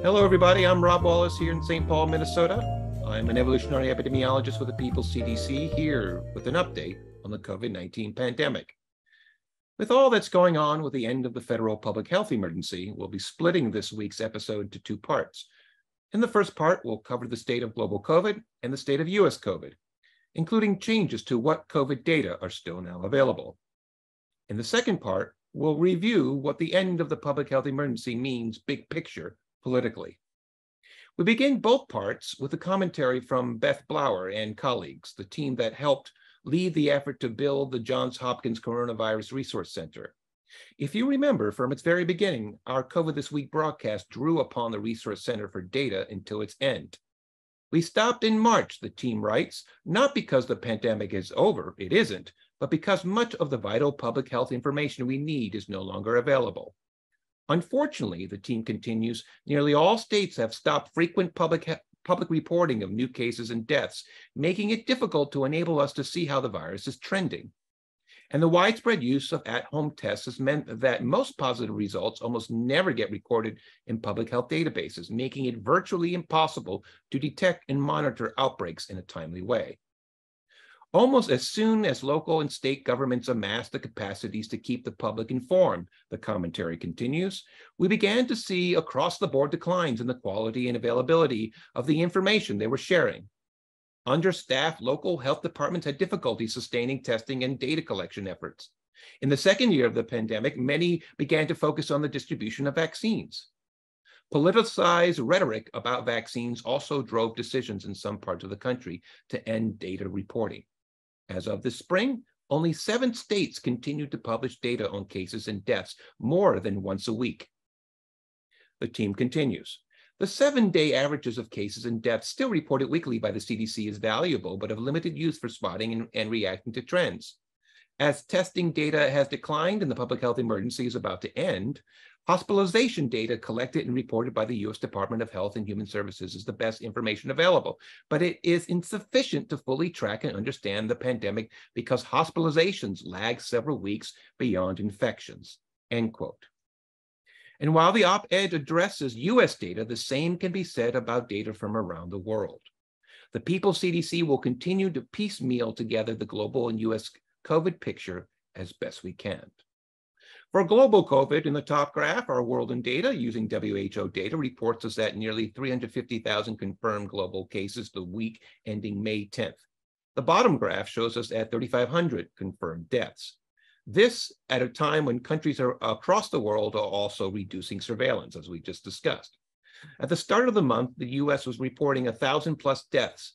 Hello, everybody. I'm Rob Wallace here in St. Paul, Minnesota. I'm an evolutionary epidemiologist with the People's CDC here with an update on the COVID-19 pandemic. With all that's going on with the end of the federal public health emergency, we'll be splitting this week's episode to two parts. In the first part, we'll cover the state of global COVID and the state of U.S. COVID, including changes to what COVID data are still now available. In the second part, we'll review what the end of the public health emergency means big picture politically. We begin both parts with a commentary from Beth Blower and colleagues, the team that helped lead the effort to build the Johns Hopkins Coronavirus Resource Center. If you remember from its very beginning, our COVID This Week broadcast drew upon the Resource Center for data until its end. We stopped in March, the team writes, not because the pandemic is over, it isn't, but because much of the vital public health information we need is no longer available. Unfortunately, the team continues, nearly all states have stopped frequent public reporting of new cases and deaths, making it difficult to enable us to see how the virus is trending. And the widespread use of at-home tests has meant that most positive results almost never get recorded in public health databases, making it virtually impossible to detect and monitor outbreaks in a timely way. Almost as soon as local and state governments amassed the capacities to keep the public informed, the commentary continues, we began to see across-the-board declines in the quality and availability of the information they were sharing. Understaffed local health departments had difficulty sustaining testing and data collection efforts. In the second year of the pandemic, many began to focus on the distribution of vaccines. Politicized rhetoric about vaccines also drove decisions in some parts of the country to end data reporting. As of this spring, only 7 states continued to publish data on cases and deaths more than once a week. The team continues. The 7-day averages of cases and deaths still reported weekly by the CDC is valuable, but of limited use for spotting and reacting to trends. As testing data has declined and the public health emergency is about to end, hospitalization data collected and reported by the U.S. Department of Health and Human Services is the best information available, but it is insufficient to fully track and understand the pandemic because hospitalizations lag several weeks beyond infections, end quote. And while the op-ed addresses U.S. data, the same can be said about data from around the world. The People's CDC will continue to piecemeal together the global and U.S. COVID picture as best we can. For global COVID, in the top graph, our world in data using WHO data reports us at nearly 350,000 confirmed global cases the week ending May 10th. The bottom graph shows us at 3,500 confirmed deaths. This at a time when countries across the world are also reducing surveillance, as we just discussed. At the start of the month, the US was reporting 1,000+ deaths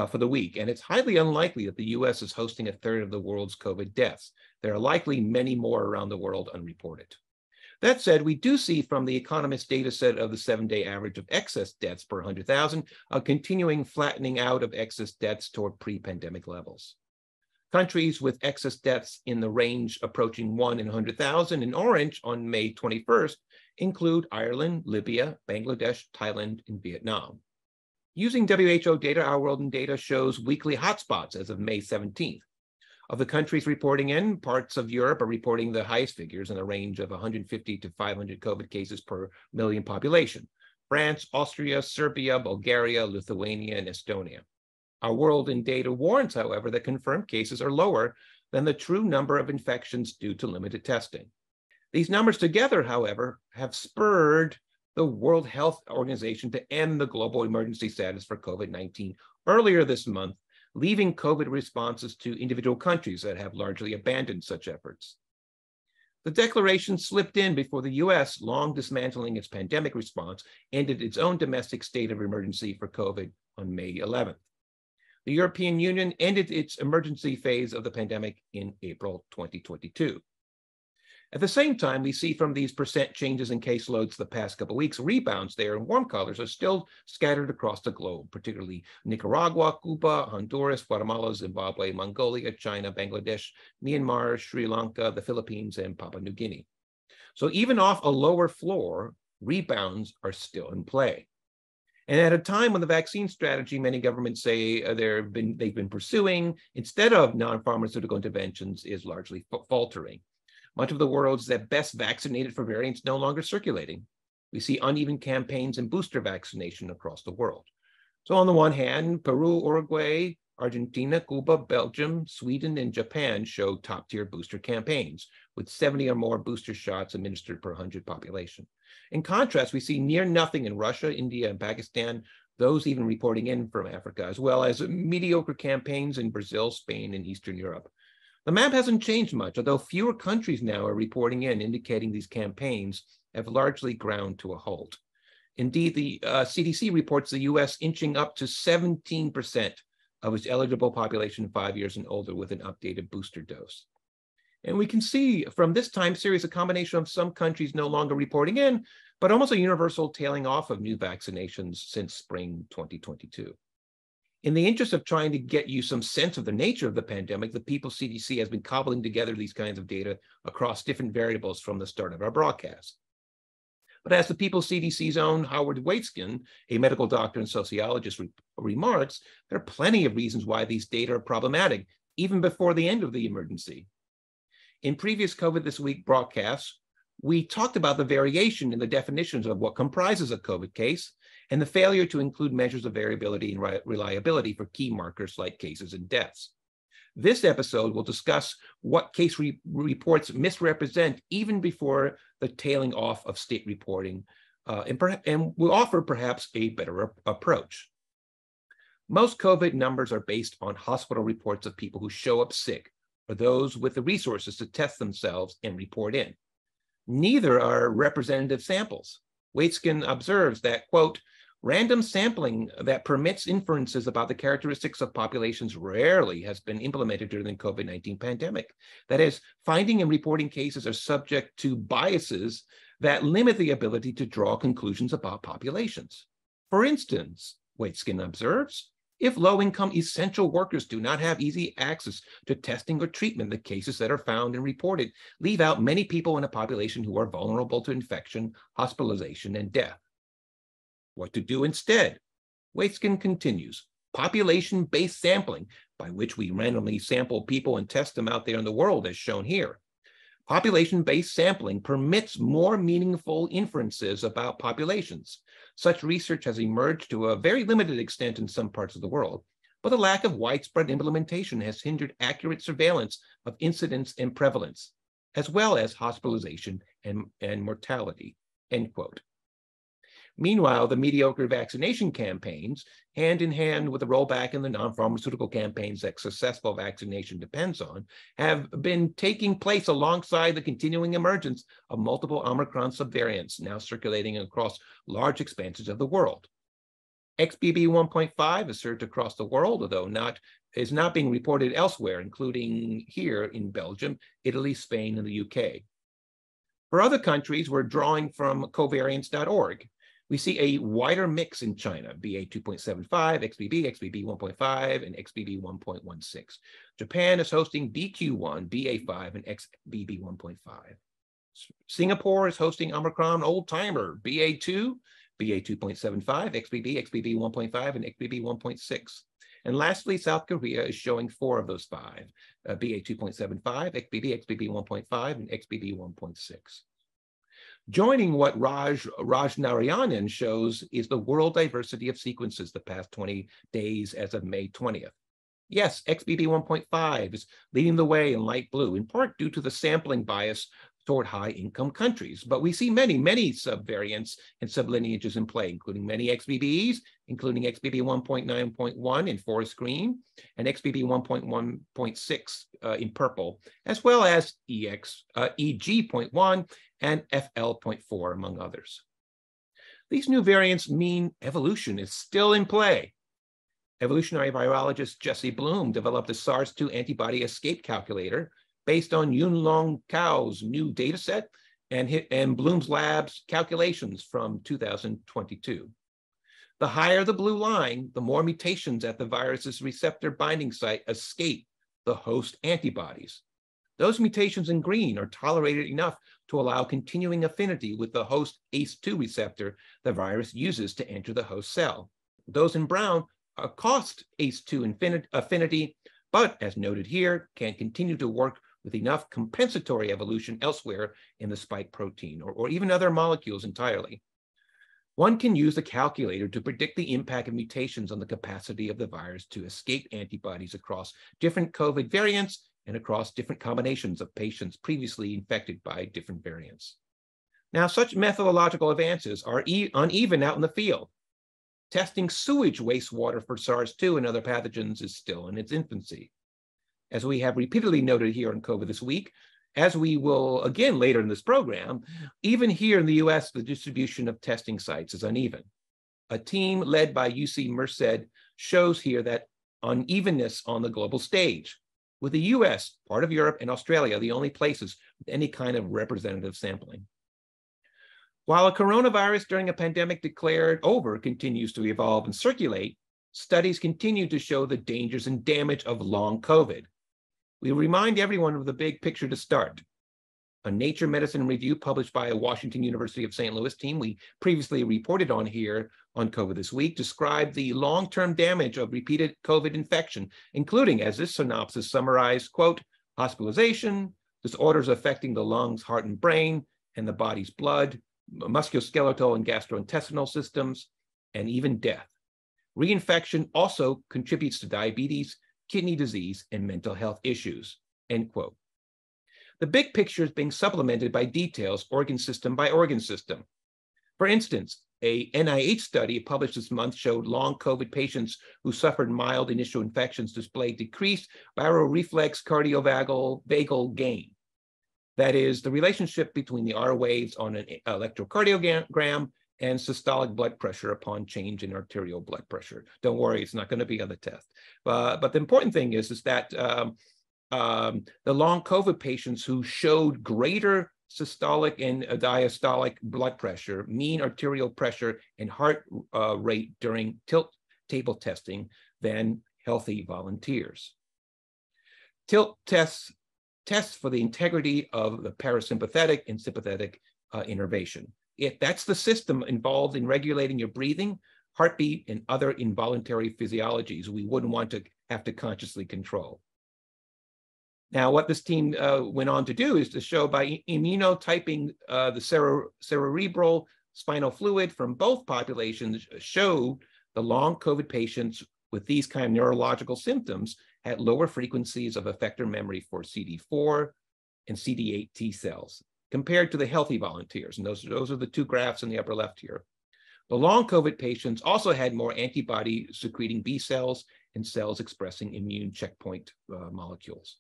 for the week, and it's highly unlikely that the US is hosting a third of the world's COVID deaths. There are likely many more around the world unreported. That said, we do see from the Economist data set of the 7-day average of excess deaths per 100,000 a continuing flattening out of excess deaths toward pre-pandemic levels. Countries with excess deaths in the range approaching 1 in 100,000 in orange on May 21st include Ireland, Libya, Bangladesh, Thailand, and Vietnam. Using WHO data, Our World in Data shows weekly hotspots as of May 17th. Of the countries reporting in, parts of Europe are reporting the highest figures in the range of 150 to 500 COVID cases per million population. France, Austria, Serbia, Bulgaria, Lithuania, and Estonia. Our World in Data warns, however, that confirmed cases are lower than the true number of infections due to limited testing. These numbers together, however, have spurred the World Health Organization to end the global emergency status for COVID-19 earlier this month, leaving COVID responses to individual countries that have largely abandoned such efforts. The declaration slipped in before the US, long dismantling its pandemic response, ended its own domestic state of emergency for COVID on May 11th. The European Union ended its emergency phase of the pandemic in April 2022. At the same time, we see from these percent changes in caseloads the past couple of weeks, rebounds there in warm colors are still scattered across the globe, particularly Nicaragua, Cuba, Honduras, Guatemala, Zimbabwe, Mongolia, China, Bangladesh, Myanmar, Sri Lanka, the Philippines, and Papua New Guinea. So even off a lower floor, rebounds are still in play. And at a time when the vaccine strategy many governments say they've been pursuing instead of non-pharmaceutical interventions is largely faltering. Much of the world's that best vaccinated for variants no longer circulating. We see uneven campaigns in booster vaccination across the world. So on the one hand, Peru, Uruguay, Argentina, Cuba, Belgium, Sweden, and Japan show top-tier booster campaigns, with 70 or more booster shots administered per 100 population. In contrast, we see near nothing in Russia, India, and Pakistan, those even reporting in from Africa, as well as mediocre campaigns in Brazil, Spain, and Eastern Europe. The map hasn't changed much, although fewer countries now are reporting in, indicating these campaigns have largely ground to a halt. Indeed, the CDC reports the US inching up to 17% of its eligible population 5 years and older with an updated booster dose. And we can see from this time series a combination of some countries no longer reporting in, but almost a universal tailing off of new vaccinations since spring 2022. In the interest of trying to get you some sense of the nature of the pandemic, the People's CDC has been cobbling together these kinds of data across different variables from the start of our broadcast. But as the People's CDC's own Howard Waitskin, a medical doctor and sociologist, remarks, there are plenty of reasons why these data are problematic, even before the end of the emergency. In previous COVID This Week broadcasts, we talked about the variation in the definitions of what comprises a COVID case and the failure to include measures of variability and reliability for key markers like cases and deaths. This episode will discuss what case reports misrepresent even before the tailing off of state reporting, and will offer perhaps a better approach. Most COVID numbers are based on hospital reports of people who show up sick or those with the resources to test themselves and report in. Neither are representative samples. Waitskin observes that, quote, random sampling that permits inferences about the characteristics of populations rarely has been implemented during the COVID-19 pandemic. That is, finding and reporting cases are subject to biases that limit the ability to draw conclusions about populations. For instance, Waitskin observes, if low-income essential workers do not have easy access to testing or treatment, the cases that are found and reported leave out many people in a population who are vulnerable to infection, hospitalization, and death. What to do instead? Waitskin continues, population-based sampling, by which we randomly sample people and test them out there in the world, as shown here. Population-based sampling permits more meaningful inferences about populations. Such research has emerged to a very limited extent in some parts of the world, but the lack of widespread implementation has hindered accurate surveillance of incidence and prevalence, as well as hospitalization and mortality, end quote. Meanwhile, the mediocre vaccination campaigns, hand in hand with the rollback in the non-pharmaceutical campaigns that successful vaccination depends on, have been taking place alongside the continuing emergence of multiple Omicron subvariants now circulating across large expanses of the world. XBB 1.5 is surged across the world, although is not being reported elsewhere, including here in Belgium, Italy, Spain, and the UK. For other countries, we're drawing from covariants.org. We see a wider mix in China, BA 2.75, XBB, XBB 1.5, and XBB 1.16. Japan is hosting BQ1, BA5, and XBB 1.5. Singapore is hosting Omicron old-timer, BA2, BA 2.75, XBB, XBB 1.5, and XBB 1.6. And lastly, South Korea is showing 4 of those 5, BA 2.75, XBB, XBB 1.5, and XBB 1.6. Joining what Raj Narayanan shows is the world diversity of sequences the past 20 days as of May 20th. Yes, XBB 1.5 is leading the way in light blue, in part due to the sampling bias toward high-income countries. But we see many subvariants and sublineages in play, including many XBBs, including XBB 1.9.1 in forest green, and XBB 1.1.6 in purple, as well as EG.1 and FL.4, among others. These new variants mean evolution is still in play. Evolutionary virologist Jesse Bloom developed a SARS-2 antibody escape calculator based on Yunlong Cao's new dataset and Bloom's lab's calculations from 2022. The higher the blue line, the more mutations at the virus's receptor binding site escape the host antibodies. Those mutations in green are tolerated enough to allow continuing affinity with the host ACE2 receptor the virus uses to enter the host cell. Those in brown cost ACE2 affinity, but as noted here, can continue to work with enough compensatory evolution elsewhere in the spike protein or even other molecules entirely. One can use a calculator to predict the impact of mutations on the capacity of the virus to escape antibodies across different COVID variants and across different combinations of patients previously infected by different variants. Now, such methodological advances are uneven out in the field. Testing sewage wastewater for SARS-2 and other pathogens is still in its infancy. As we have repeatedly noted here on COVID This Week, as we will again later in this program, even here in the US, the distribution of testing sites is uneven. A team led by UC Merced shows here that unevenness on the global stage, with the US, part of Europe, and Australia the only places with any kind of representative sampling. While a coronavirus during a pandemic declared over continues to evolve and circulate, studies continue to show the dangers and damage of long COVID. We remind everyone of the big picture to start. A Nature Medicine review published by a Washington University of St. Louis team we previously reported on here on COVID This Week described the long-term damage of repeated COVID infection, including, as this synopsis summarized, quote, hospitalization, disorders affecting the lungs, heart, and brain, and the body's blood, musculoskeletal and gastrointestinal systems, and even death. Reinfection also contributes to diabetes, kidney disease, and mental health issues, end quote. The big picture is being supplemented by details organ system by organ system. For instance, a NIH study published this month showed long COVID patients who suffered mild initial infections displayed decreased viral reflex cardiovagal gain. That is, the relationship between the R waves on an electrocardiogram and systolic blood pressure upon change in arterial blood pressure. Don't worry, it's not going to be on the test. But the important thing is that the long COVID patients who showed greater systolic and diastolic blood pressure, mean arterial pressure, and heart rate during tilt table testing than healthy volunteers. Tilt tests for the integrity of the parasympathetic and sympathetic innervation. That's the system involved in regulating your breathing, heartbeat, and other involuntary physiologies we wouldn't want to have to consciously control. Now, what this team went on to do is to show by immunotyping the cerebral spinal fluid from both populations showed the long COVID patients with these kind of neurological symptoms had lower frequencies of effector memory for CD4 and CD8 T cells compared to the healthy volunteers. And those are the two graphs in the upper left here. The long COVID patients also had more antibody secreting B cells and cells expressing immune checkpoint molecules.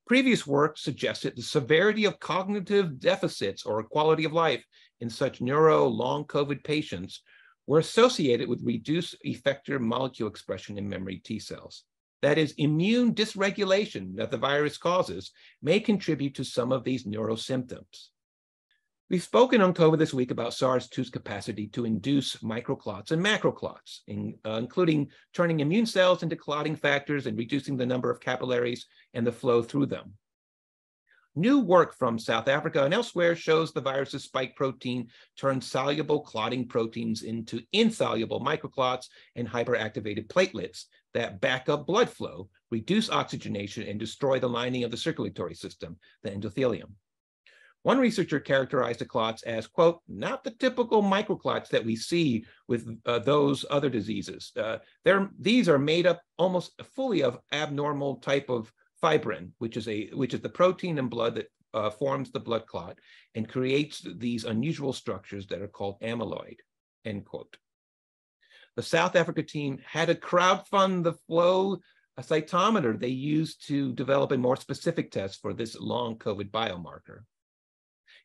Previous work suggested the severity of cognitive deficits or quality of life in such long COVID patients were associated with reduced effector molecule expression in memory T cells. That is, immune dysregulation that the virus causes may contribute to some of these neurosymptoms. We've spoken on COVID This Week about SARS-2's capacity to induce microclots and macroclots, including turning immune cells into clotting factors and reducing the number of capillaries and the flow through them. New work from South Africa and elsewhere shows the virus's spike protein turns soluble clotting proteins into insoluble microclots and hyperactivated platelets that back up blood flow, reduce oxygenation, and destroy the lining of the circulatory system, the endothelium. One researcher characterized the clots as, quote, not the typical microclots that we see with those other diseases. These are made up almost fully of abnormal type of fibrin, which is the protein in blood that forms the blood clot and creates these unusual structures that are called amyloid, end quote. The South Africa team had to crowdfund the flow cytometer they used to develop a more specific test for this long COVID biomarker.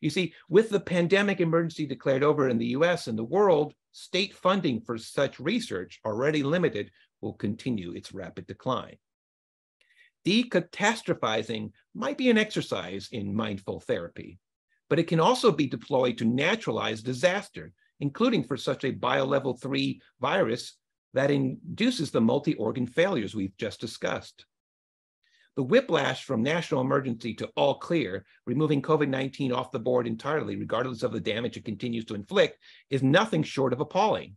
You see, with the pandemic emergency declared over in the US and the world, state funding for such research, already limited, will continue its rapid decline. Decatastrophizing might be an exercise in mindful therapy, but it can also be deployed to naturalize disaster, including for such a biolevel 3 virus that induces the multi-organ failures we've just discussed. The whiplash from national emergency to all clear, removing COVID-19 off the board entirely, regardless of the damage it continues to inflict, is nothing short of appalling.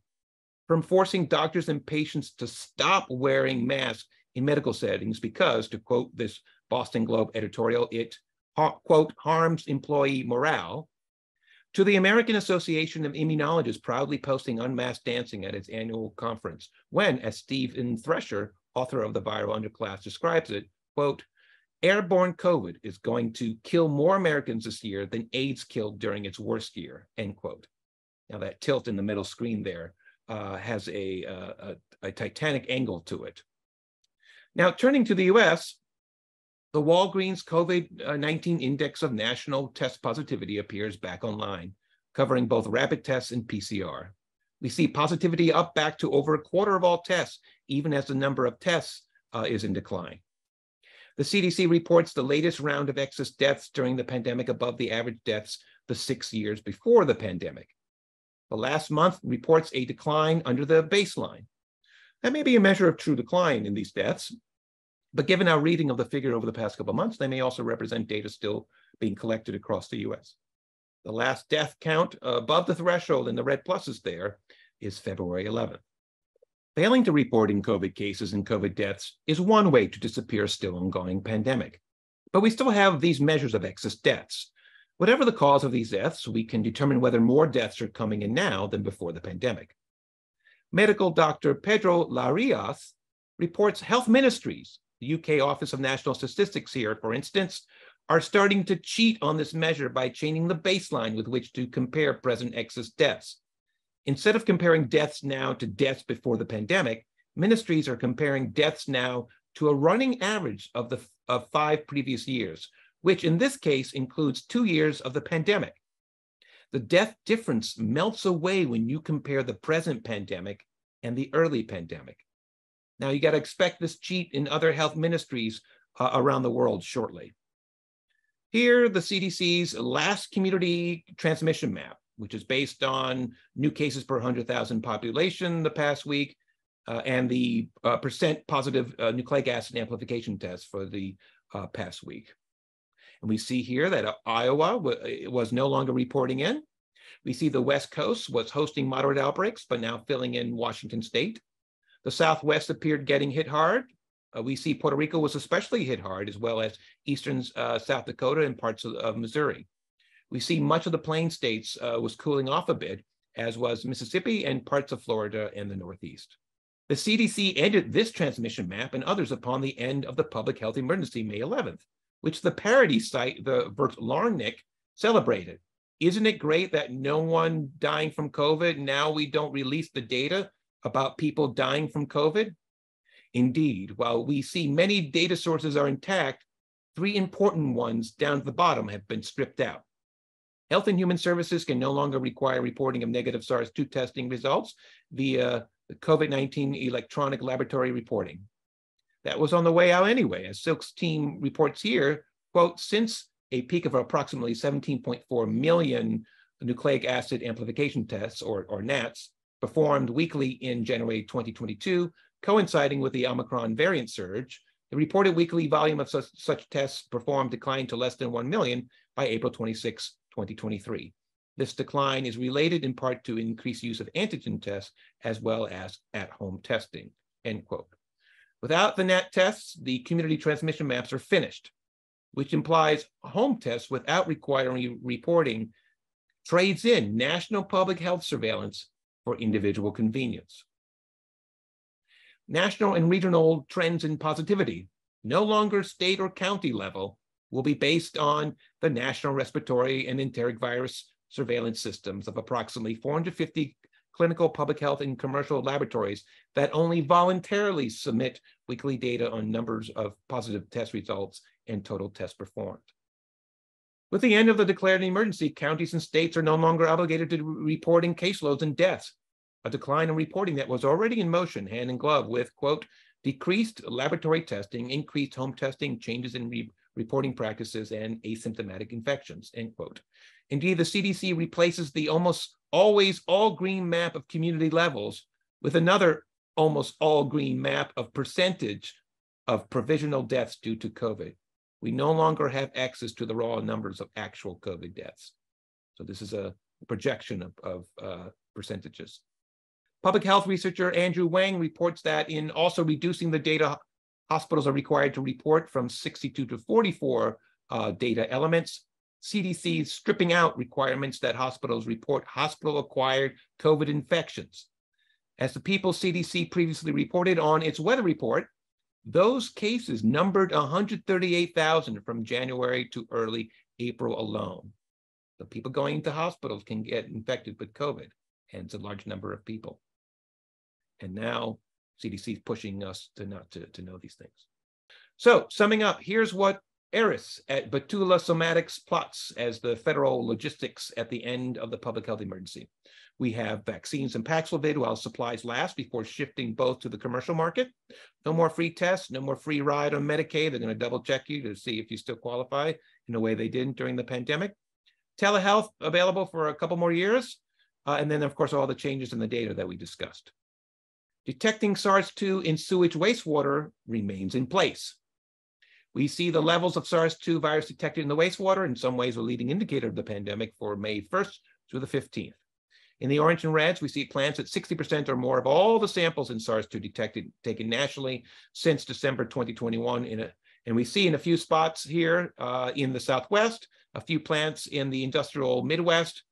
From forcing doctors and patients to stop wearing masks in medical settings because, to quote this Boston Globe editorial, it, quote, harms employee morale, To the American Association of Immunologists proudly posting unmasked dancing at its annual conference, when, as Stephen Thresher, author of The Viral Underclass, describes it, quote, airborne COVID is going to kill more Americans this year than AIDS killed during its worst year, end quote. Now that tilt in the middle screen there has a Titanic angle to it. Now, turning to the US, the Walgreens COVID-19 Index of National Test Positivity appears back online, covering both rapid tests and PCR. We see positivity up back to over a quarter of all tests, even as the number of tests is in decline. The CDC reports the latest round of excess deaths during the pandemic above the average deaths the 6 years before the pandemic. The last month reports a decline under the baseline. That may be a measure of true decline in these deaths, but given our reading of the figure over the past couple of months, they may also represent data still being collected across the US. The last death count above the threshold in the red pluses there is February 11th. Failing to report in COVID cases and COVID deaths is one way to disappear a still ongoing pandemic. But we still have these measures of excess deaths. Whatever the cause of these deaths, we can determine whether more deaths are coming in now than before the pandemic. Medical Dr. Pedro Larias reports health ministries, the UK Office of National Statistics here, for instance, are starting to cheat on this measure by changing the baseline with which to compare present excess deaths. Instead of comparing deaths now to deaths before the pandemic, ministries are comparing deaths now to a running average of 5 previous years, which in this case includes 2 years of the pandemic. The death difference melts away when you compare the present pandemic and the early pandemic. Now, you got to expect this cheat in other health ministries around the world shortly. Here, the CDC's last community transmission map, which is based on new cases per 100,000 population the past week, and the percent positive nucleic acid amplification test for the past week. And we see here that Iowa was no longer reporting in. We see the West Coast was hosting moderate outbreaks, but now filling in Washington State. The Southwest appeared getting hit hard. We see Puerto Rico was especially hit hard, as well as eastern South Dakota and parts of Missouri. We see much of the Plain States was cooling off a bit, as was Mississippi and parts of Florida and the Northeast. The CDC ended this transmission map and others upon the end of the public health emergency, May 11th, which the parody site, the Vertlarnik, celebrated. Isn't it great that no one dying from COVID, now we don't release the data about people dying from COVID? Indeed, while we see many data sources are intact, 3 important ones down at the bottom have been stripped out. Health and Human Services can no longer require reporting of negative SARS-2 testing results via the COVID-19 electronic laboratory reporting. That was on the way out anyway, as Silk's team reports here, quote, since a peak of approximately 17.4 million nucleic acid amplification tests, or NATs, performed weekly in January 2022, coinciding with the Omicron variant surge, the reported weekly volume of such tests performed declined to less than 1 million by April 26, 2023. This decline is related in part to increased use of antigen tests as well as at-home testing, end quote. Without the NAT tests, the community transmission maps are finished, which implies home tests without requiring reporting trades in national public health surveillance for individual convenience. National and regional trends in positivity, no longer state or county level, will be based on the national respiratory and enteric virus surveillance systems of approximately 450 clinical, public health, and commercial laboratories that only voluntarily submit weekly data on numbers of positive test results and total tests performed. With the end of the declared emergency, counties and states are no longer obligated to reporting caseloads and deaths, a decline in reporting that was already in motion hand in glove with, quote, decreased laboratory testing, increased home testing, changes in reporting practices, and asymptomatic infections, end quote. Indeed, the CDC replaces the almost always all green map of community levels with another almost all green map of percentage of provisional deaths due to COVID. We no longer have access to the raw numbers of actual COVID deaths. So this is a projection of percentages. Public health researcher Andrew Wang reports that in also reducing the data hospitals are required to report from 62 to 44 data elements, CDC stripping out requirements that hospitals report hospital-acquired COVID infections. As the People's CDC previously reported on its weather report, those cases numbered 138,000 from January to early April alone. So people going into hospitals can get infected with COVID, and it's a large number of people. And now CDC is pushing us to not to know these things. So summing up, here's what Eris at Batula Somatics plots as the federal logistics at the end of the public health emergency. We have vaccines and Paxlovid while supplies last before shifting both to the commercial market. No more free tests, no more free ride on Medicaid. They're going to double check you to see if you still qualify in a way they didn't during the pandemic. Telehealth available for a couple more years. And then, of course, all the changes in the data that we discussed. Detecting SARS-2 in sewage wastewater remains in place. We see the levels of SARS-2 virus detected in the wastewater, in some ways a leading indicator of the pandemic, for May 1st through the 15th. In the orange and reds, we see plants at 60% or more of all the samples in SARS-2 detected, taken nationally since December 2021. And we see in a few spots here in the Southwest, a few plants in the industrial Midwest,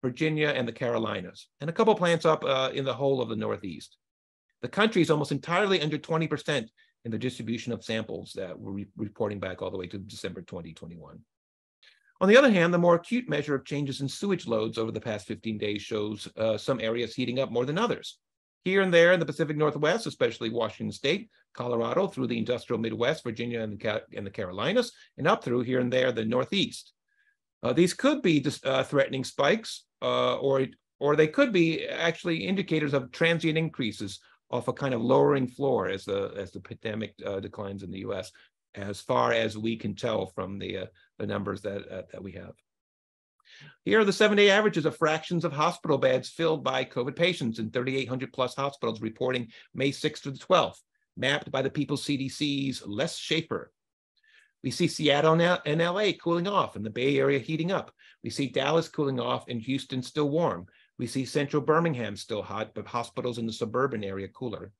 Virginia, and the Carolinas, and a couple plants up in the whole of the Northeast. The country is almost entirely under 20% in the distribution of samples that we're reporting back all the way to December 2021. On the other hand, the more acute measure of changes in sewage loads over the past 15 days shows some areas heating up more than others. Here and there in the Pacific Northwest, especially Washington State, Colorado, through the industrial Midwest, Virginia, and the Carolinas, and up through here and there the Northeast. These could be threatening spikes, or they could be actually indicators of transient increases off a kind of lowering floor as the pandemic declines in the U.S., as far as we can tell from the numbers that we have. Here are the 7-day averages of fractions of hospital beds filled by COVID patients in 3,800 plus hospitals reporting May 6th to the 12th, mapped by the People's CDC's Les Schaffer. We see Seattle and LA cooling off and the Bay Area heating up. We see Dallas cooling off and Houston still warm. We see central Birmingham still hot, but hospitals in the suburban area cooler.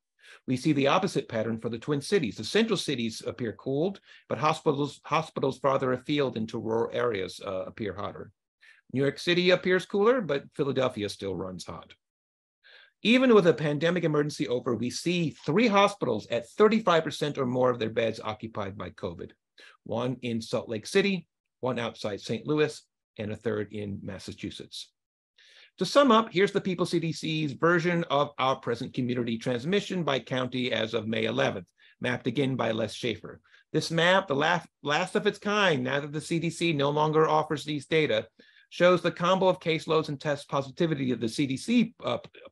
We see the opposite pattern for the Twin Cities. The central cities appear cooled, but hospitals farther afield into rural areas appear hotter. New York City appears cooler, but Philadelphia still runs hot. Even with a pandemic emergency over, we see 3 hospitals at 35% or more of their beds occupied by COVID. One in Salt Lake City, one outside St. Louis, and a third in Massachusetts. To sum up, here's the People's CDC's version of our present community transmission by county as of May 11th, mapped again by Les Schaffer. This map, the last of its kind, now that the CDC no longer offers these data, shows the combo of caseloads and test positivity that the CDC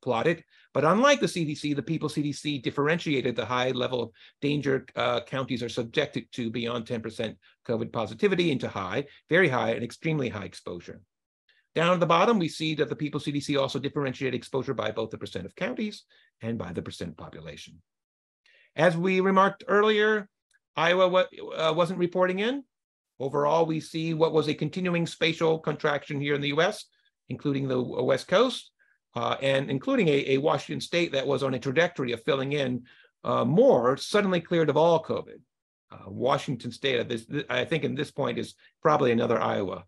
plotted. But unlike the CDC, the People's CDC differentiated the high level of danger counties are subjected to beyond 10% COVID positivity into high, very high, and extremely high exposure. Down at the bottom, we see that the People's CDC also differentiated exposure by both the percent of counties and by the percent population. As we remarked earlier, Iowa wasn't reporting in. Overall, we see what was a continuing spatial contraction here in the US, including the West Coast, and including a Washington State that was on a trajectory of filling in more, suddenly cleared of all COVID. Washington State, I think in this point, is probably another Iowa.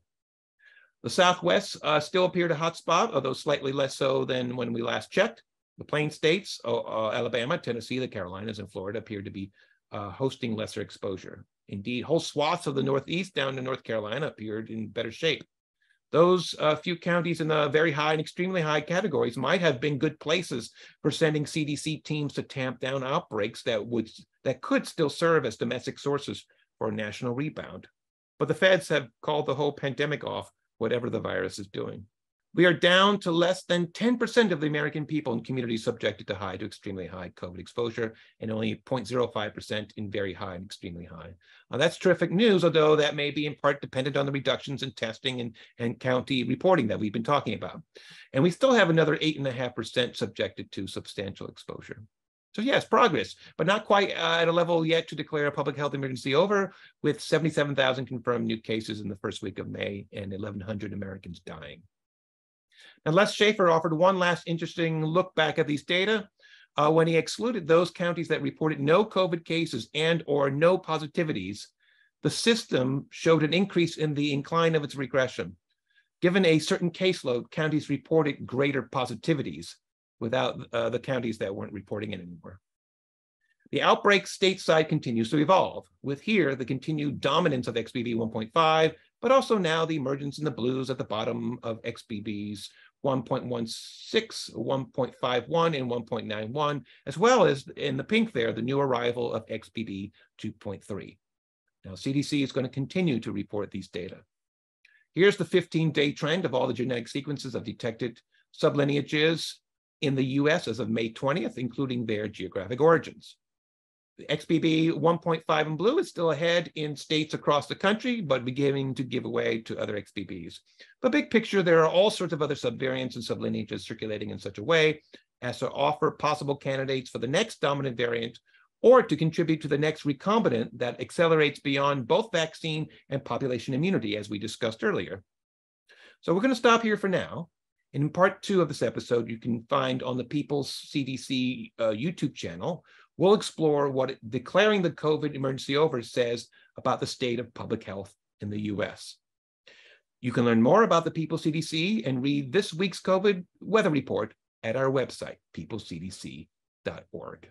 The Southwest still appeared a hot spot, although slightly less so than when we last checked. The Plain States, Alabama, Tennessee, the Carolinas, and Florida appeared to be hosting lesser exposure. Indeed, whole swaths of the Northeast down to North Carolina appeared in better shape. Those few counties in the very high and extremely high categories might have been good places for sending CDC teams to tamp down outbreaks that could still serve as domestic sources for a national rebound. But the feds have called the whole pandemic off, whatever the virus is doing. We are down to less than 10% of the American people in communities subjected to high to extremely high COVID exposure, and only 0.05% in very high and extremely high. That's terrific news, although that may be in part dependent on the reductions in testing and county reporting that we've been talking about. And we still have another 8.5% subjected to substantial exposure. So yes, progress, but not quite at a level yet to declare a public health emergency over, with 77,000 confirmed new cases in the first week of May and 1,100 Americans dying. Now, Les Schaffer offered one last interesting look back at these data when he excluded those counties that reported no COVID cases and or no positivities. the system showed an increase in the incline of its regression. Given a certain caseload, counties reported greater positivities without the counties that weren't reporting it anymore. The outbreak stateside continues to evolve, with here the continued dominance of XBB 1.5, but also now the emergence in the blues at the bottom of XBBs 1.16, 1.51, and 1.91, as well as in the pink there, the new arrival of XBB 2.3. Now, CDC is going to continue to report these data. Here's the 15-day trend of all the genetic sequences of detected sublineages in the US as of May 20th, including their geographic origins. The XBB 1.5 in blue is still ahead in states across the country, but beginning to give way to other XBBs. But big picture, there are all sorts of other subvariants and sublineages circulating in such a way as to offer possible candidates for the next dominant variant or to contribute to the next recombinant that accelerates beyond both vaccine and population immunity, as we discussed earlier. So we're going to stop here for now. In part 2 of this episode, you can find on the People's CDC YouTube channel, we'll explore what declaring the COVID emergency over says about the state of public health in the US. You can learn more about the People's CDC and read this week's COVID weather report at our website, peoplecdc.org.